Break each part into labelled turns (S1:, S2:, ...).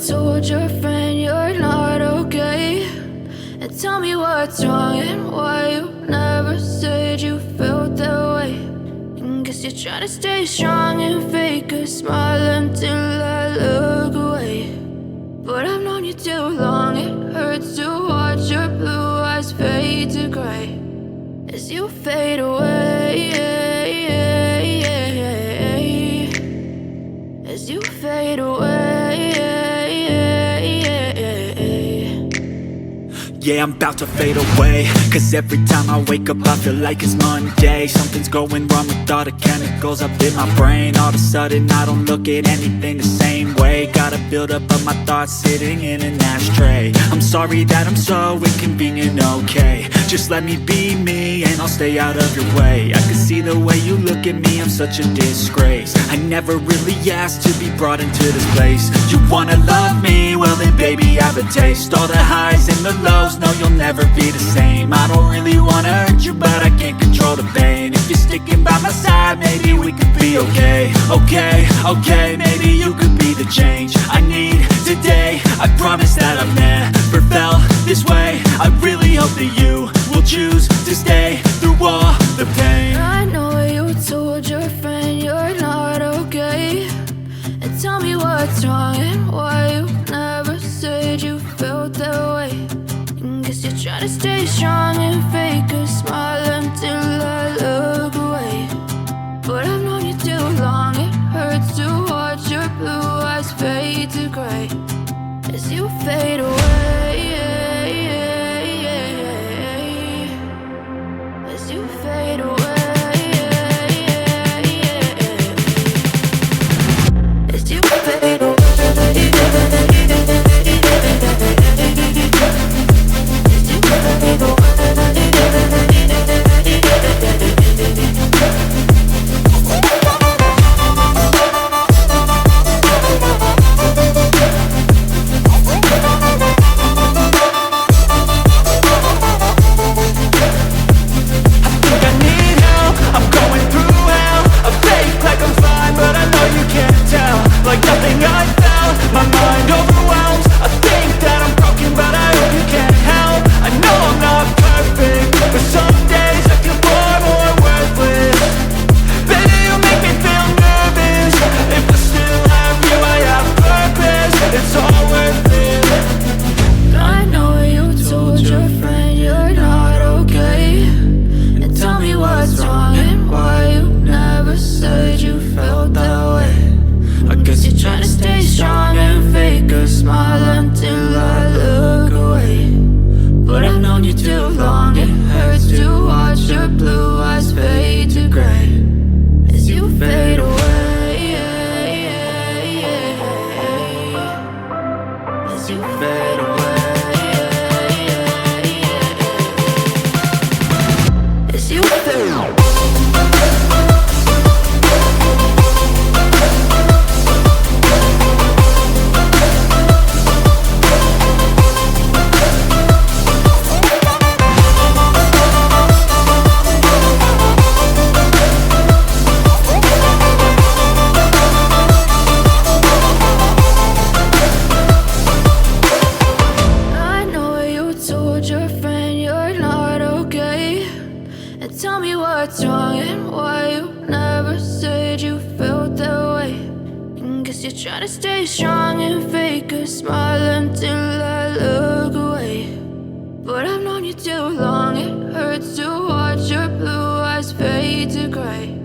S1: told your friend you're not okay, and tell me what's wrong and why you never said you felt that way. And guess you're trying to stay strong and fake a smile until I look away. But I've known you too long, it hurts to watch your blue eyes fade to gray as you fade away, as you fade away.
S2: Yeah, I'm about to fade away, cause every time I wake up I feel like it's Monday. Something's going wrong with all the chemicals up in my brain. All of a sudden I don't look at anything the same way. Gotta build up of my thoughts sitting in an ashtray. I'm sorry that I'm so inconvenient, okay. Just let me be me and I'll stay out of your way. I can see the way you look at me, I'm such a disgrace. I never really asked to be brought into this place. You wanna love me? Well then baby I have a taste. All the highs and the lows, no you'll never be the same. I don't really wanna hurt you but I can't control the pain. If you're sticking by my side maybe we could be okay. Okay, maybe you could be the change I need today. I promise that I've never felt this way. I really hope that you will choose to stay through all the pain.
S1: I know you told your friend you're not okay, and tell me what's wrong and why you never said you felt that way. And guess you're trying to stay strong and fake a smile until I look away. But I've known you too long, it hurts to watch your blue eyes fade to gray as you fade away, as you fade away, as you fade away.
S2: Like nothing I felt, my mind overwhelms. I think that I'm broken but I hope you can't help. I know I'm not perfect, but some days I feel far more worthless. Baby, you make me feel nervous. If I still have you, I have purpose. It's all worth it.
S1: I know you told your friend you're not okay, and tell me what's wrong and why you never said you felt that way. I guess you're trying to stay strong and fake a smile until I look away. But I've known you too long, it hurts to watch your blue eyes fade to gray as you fade away, as you fade away, as you fade away. Tell me what's wrong and why you never said you felt that way. And guess you're trying to stay strong and fake a smile until I look away. But I've known you too long, it hurts to watch your blue eyes fade to gray.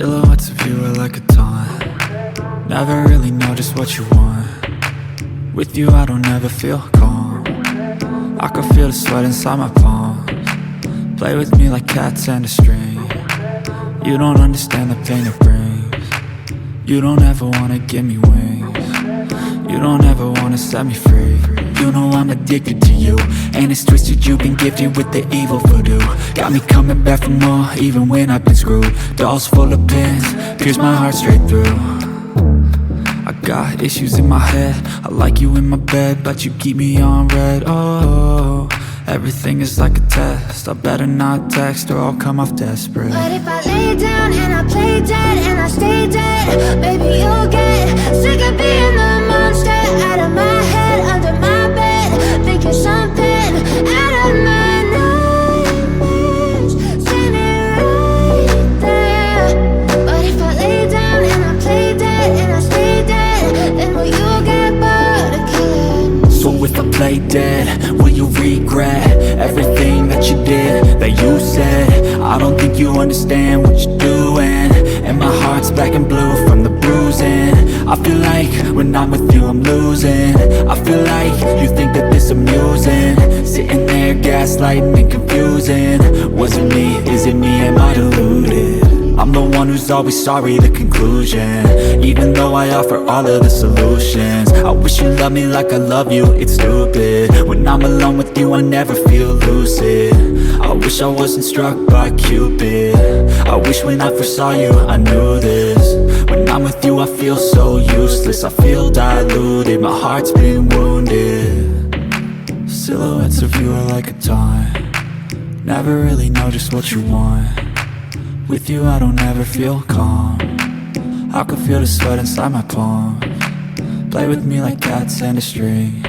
S2: Silhouettes of you are like a taunt. Never really know just what you want. With you I don't ever feel calm. I can feel the sweat inside my palms. Play with me like cats and a string. You don't understand the pain it brings. You don't ever wanna give me wings. You don't ever wanna set me free. You know I'm addicted to you, and it's twisted, you've been gifted with the evil voodoo. Got me coming back for more, even when I've been screwed. Dolls full of pins, pierce my heart straight through. I got issues in my head, I like you in my bed, but you keep me on red. Oh, everything is like a test, I better not text or I'll come off desperate.
S1: But if I lay down and I play dead and I stay dead, baby you'll get sick of being the monster out of my head, under my bed, thinking something out of my nightmares, standing right there. But if I lay down and I play dead and I stay dead, then will you get bored of killing me?
S2: So if I play dead, will you regret everything that you did, that you said? I don't think you understand what you're doing, and my heart's black and blue from the bruising. I feel like when I'm with you I'm losing. I feel like you think that this amusing, sitting there gaslighting and confusing. Was it me? Is it me? Am I deluded? I'm the one who's always sorry, the conclusion, even though I offer all of the solutions. I wish you loved me like I love you, it's stupid. When I'm alone with you I never feel lucid. I wish I wasn't struck by Cupid. I wish when I first saw you I knew this. When I'm with you I feel so useless, I feel diluted, my heart's been wounded. Silhouettes of you are like a taunt. Never really know just what you want. With you I don't ever feel calm. I can feel the sweat inside my palms. Play with me like cats and a string.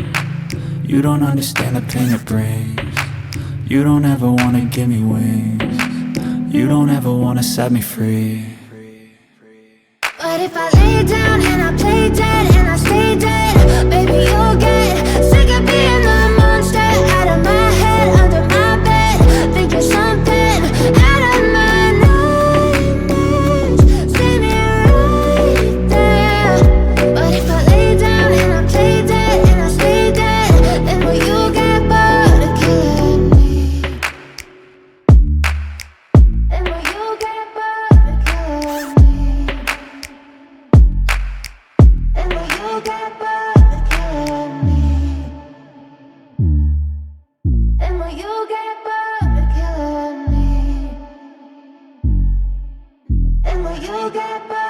S2: You don't understand the pain it brings. You don't ever wanna give me wings. You don't ever wanna set me free.
S1: But if I lay down and I play dead and I stay dead, baby you'll get sick of being the monster out of my head, under my bed, thinking something out of my nightmares, standing right there. But if I lay down and I play dead and I stay dead, then will you get bored of killing me? Then will you get bored of killing me? And will you get bored of killing me? And will you get bored of killing me? And will you get bored?